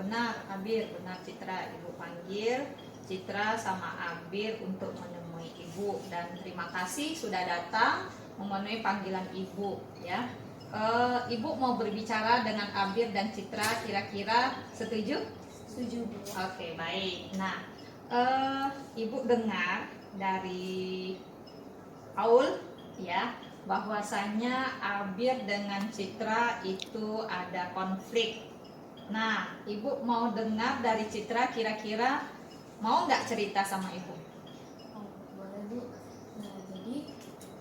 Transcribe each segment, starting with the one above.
benar Abir, benar Citra. Ibu panggil Citra sama Abir untuk menemui ibu, dan terima kasih sudah datang memenuhi panggilan ibu ya. Ibu mau berbicara dengan Abir dan Citra, kira-kira setuju? Setuju, Bu. Oke, baik. Nah, ibu dengar dari Paul ya, bahwasanya Abir dengan Citra itu ada konflik. Nah, ibu mau dengar dari Citra, kira-kira mau nggak cerita sama ibu? Oh, boleh, Bu. Nah, jadi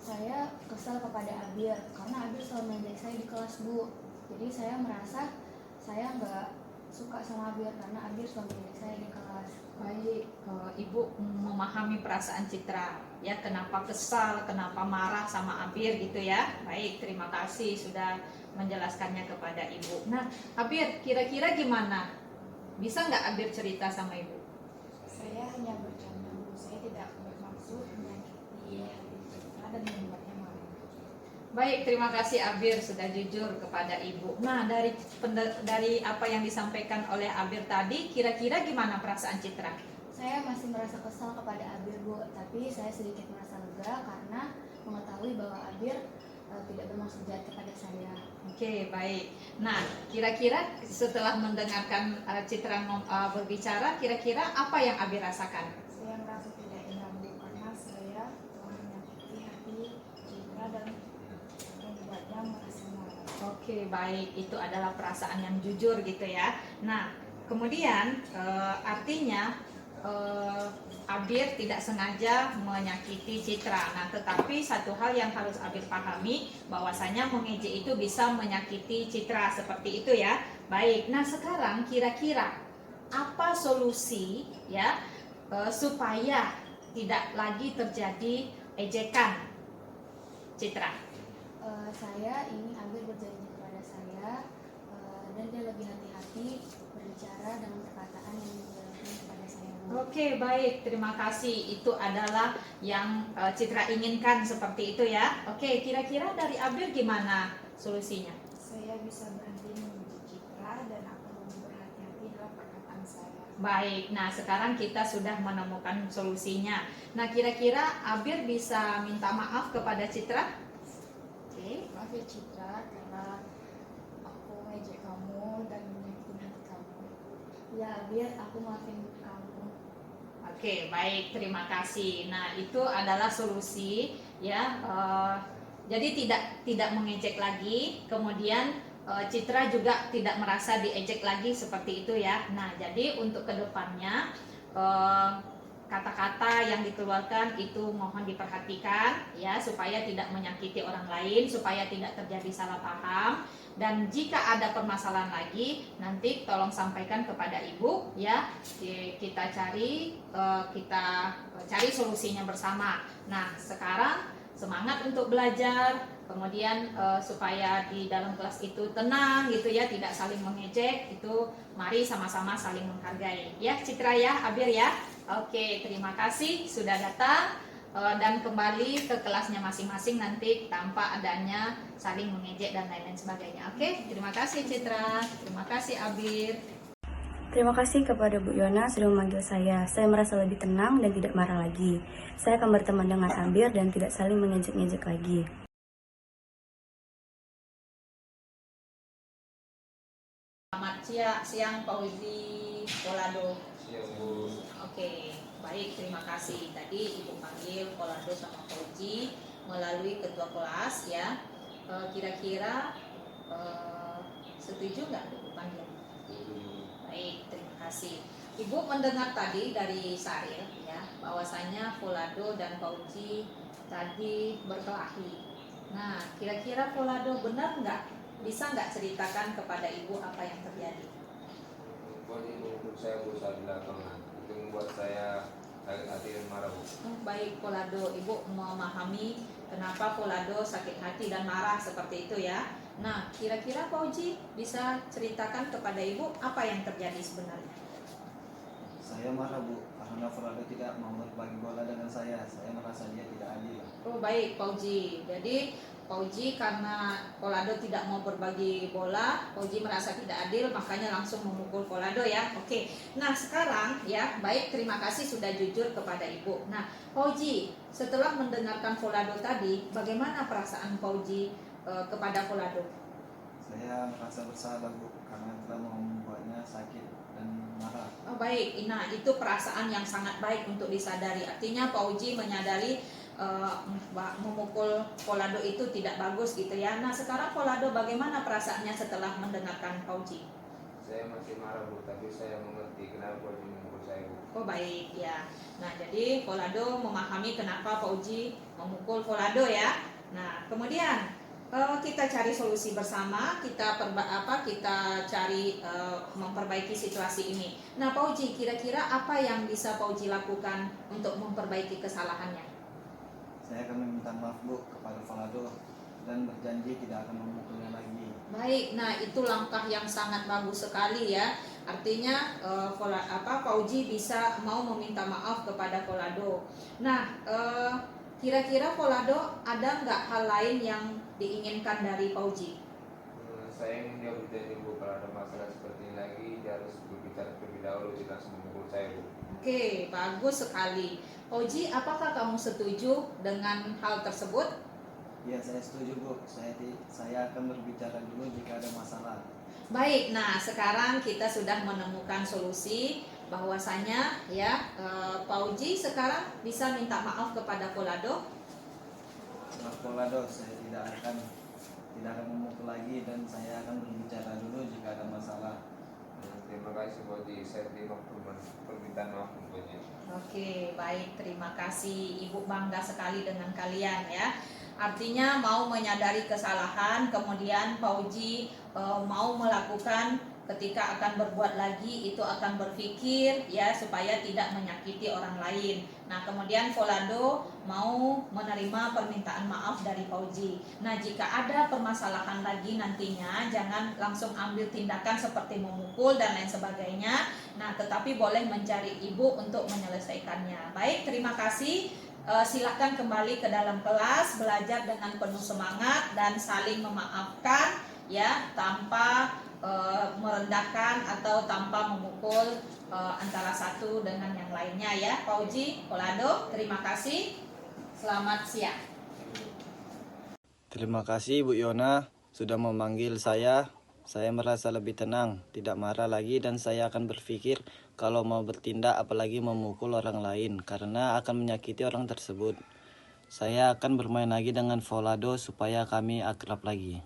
saya kesal kepada Abir karena Abir selalu mengejek saya di kelas, Bu. Jadi saya merasa saya nggak suka sama Abir karena Abir selalu mengejek saya di kelas. Baik, ibu memahami perasaan Citra ya, kenapa kesal, kenapa marah sama Abir gitu ya. Baik, terima kasih sudah menjelaskannya kepada ibu. Nah, Abir, kira-kira gimana? Bisa nggak Abir cerita sama ibu? Saya hanya bercanda, Bu. Saya tidak bermaksud menyakiti hati Citra dan membuatnya malu. Baik, terima kasih Abir sudah jujur kepada ibu. Nah, dari apa yang disampaikan oleh Abir tadi, kira-kira gimana perasaan Citra? Saya masih merasa kesal kepada Abir, Bu, tapi saya sedikit merasa lega karena mengetahui bahwa Abir tidak bermaksud jahat kepada saya. Oke, baik. Nah, kira-kira setelah mendengarkan Citra berbicara, kira-kira apa yang Abir rasakan? Saya merasa tidak enak, Bu, karena saya telah menyakiti hati Citra dan membuatnya merasa malu. Oke, baik. Itu adalah perasaan yang jujur gitu ya. Nah, kemudian artinya Abir tidak sengaja menyakiti Citra. Nah, tetapi satu hal yang harus Abir pahami, bahwasanya mengejek itu bisa menyakiti Citra, seperti itu ya. Baik. Nah, sekarang kira-kira apa solusi ya supaya tidak lagi terjadi ejekan, Citra? Saya ingin Abir berjanji kepada saya dan dia lebih hati-hati berbicara dengan perkataan yang menjelaskan kepada saya, Bu. Oke, baik, terima kasih. Itu adalah yang Citra inginkan, seperti itu ya. Oke, kira-kira dari Abir gimana solusinya? Saya bisa berhenti membenci Citra dan akan lebih berhati-hati dalam perkataan saya. Baik, nah sekarang kita sudah menemukan solusinya. Nah, kira-kira Abir bisa minta maaf kepada Citra? Oke. Maaf ya Citra, karena aku ngejek kamu dan menyakiti hati kamu. Ya, Abir, aku maafin kamu. Oke, baik, terima kasih. Nah, itu adalah solusi ya. Jadi tidak mengejek lagi, kemudian Citra juga tidak merasa diejek lagi, seperti itu ya. Nah, jadi untuk kedepannya kata-kata yang dikeluarkan itu mohon diperhatikan ya, supaya tidak menyakiti orang lain, supaya tidak terjadi salah paham. Dan jika ada permasalahan lagi, nanti tolong sampaikan kepada ibu ya. Kita cari solusinya bersama. Nah, sekarang semangat untuk belajar, kemudian supaya di dalam kelas itu tenang gitu ya, tidak saling mengejek. Itu mari sama-sama saling menghargai ya, Citra ya, Abir ya. Oke, terima kasih sudah datang dan kembali ke kelasnya masing-masing nanti tanpa adanya saling mengejek dan lain-lain sebagainya. Oke, terima kasih Citra, terima kasih Abir. Terima kasih kepada Bu Yona sudah memanggil saya. Saya merasa lebih tenang dan tidak marah lagi. Saya akan berteman dengan Abir dan tidak saling mengejek-ngejek lagi. Selamat siang Pak Wizi Polado. Siang, Bu. Oke, baik, terima kasih. Tadi Ibu panggil Polado sama Fauzi melalui ketua kelas ya. Kira-kira setuju nggak Ibu panggil? Baik, terima kasih. Ibu mendengar tadi dari Saril ya, bahwasanya Polado dan Fauzi tadi berkelahi. Nah, kira-kira Polado benar nggak? Bisa nggak ceritakan kepada ibu apa yang terjadi? Buat itu untuk saya berusaha di lapangan, itu membuat saya sakit hati dan marah, Bu. Baik Polado, ibu memahami kenapa Polado sakit hati dan marah seperti itu ya. Nah, kira-kira Fauzi bisa ceritakan kepada ibu apa yang terjadi sebenarnya? Saya marah Bu, karena Folado tidak mau berbagi bola dengan saya. Saya merasa dia tidak adil. Oh baik Pauji, jadi Pauji karena Folado tidak mau berbagi bola, Pauji merasa tidak adil, makanya langsung memukul Folado ya. Oke, nah sekarang ya, baik, terima kasih sudah jujur kepada Ibu. Nah Pauji, setelah mendengarkan Folado tadi, bagaimana perasaan Pauji kepada Folado? Saya merasa bersalah Bu, karena telah membuatnya sakit dan marah. Oh baik, nah itu perasaan yang sangat baik untuk disadari. Artinya Pauji menyadari memukul Folado itu tidak bagus gitu ya. Nah sekarang Folado bagaimana perasaannya setelah mendengarkan Pauji? Saya masih marah Bu, tapi saya mengerti kenapa Pauji memukul saya Bu. Oh baik ya. Nah jadi Folado memahami kenapa Pauji memukul Folado ya. Nah kemudian kita cari solusi bersama, kita cari memperbaiki situasi ini. Nah Pauji, kira-kira apa yang bisa Pauji lakukan untuk memperbaiki kesalahannya? Saya akan meminta maaf Bu kepada Folado dan berjanji tidak akan memukulnya lagi. Baik, nah itu langkah yang sangat bagus sekali ya. Artinya Pauji bisa mau meminta maaf kepada Folado. Nah, kira-kira Folado ada nggak hal lain yang diinginkan dari Pauji? Saya ingin dia berjanji Bu, kalau ada masalah seperti ini lagi dia harus berbicara terlebih dahulu, tidak langsung memukul saya Bu. Oke, bagus sekali. Pauji, apakah kamu setuju dengan hal tersebut? Ya, saya setuju Bu. Saya akan berbicara dulu jika ada masalah. Baik, nah sekarang kita sudah menemukan solusi bahwasanya ya Pauji sekarang bisa minta maaf kepada Folado. Maaf Folado, saya tidak akan memukul lagi dan saya akan berbicara dulu jika ada masalah. Terima kasih Pauji, saya terima permintaan maaf Pauji. Oke, baik, terima kasih. Ibu bangga sekali dengan kalian ya. Artinya mau menyadari kesalahan, kemudian Pauji mau melakukan ketika akan berbuat lagi itu akan berpikir ya supaya tidak menyakiti orang lain. Nah, kemudian Folado mau menerima permintaan maaf dari Pauji. Nah, jika ada permasalahan lagi nantinya jangan langsung ambil tindakan seperti memukul dan lain sebagainya. Nah, tetapi boleh mencari ibu untuk menyelesaikannya. Baik, terima kasih. Silakan kembali ke dalam kelas, belajar dengan penuh semangat dan saling memaafkan ya, tanpa merendahkan atau tanpa memukul antara satu dengan yang lainnya ya. Pauji, Folado, terima kasih. Selamat siang. Terima kasih Bu Yona sudah memanggil saya. Saya merasa lebih tenang, tidak marah lagi dan saya akan berpikir kalau mau bertindak apalagi memukul orang lain karena akan menyakiti orang tersebut. Saya akan bermain lagi dengan Folado supaya kami akrab lagi.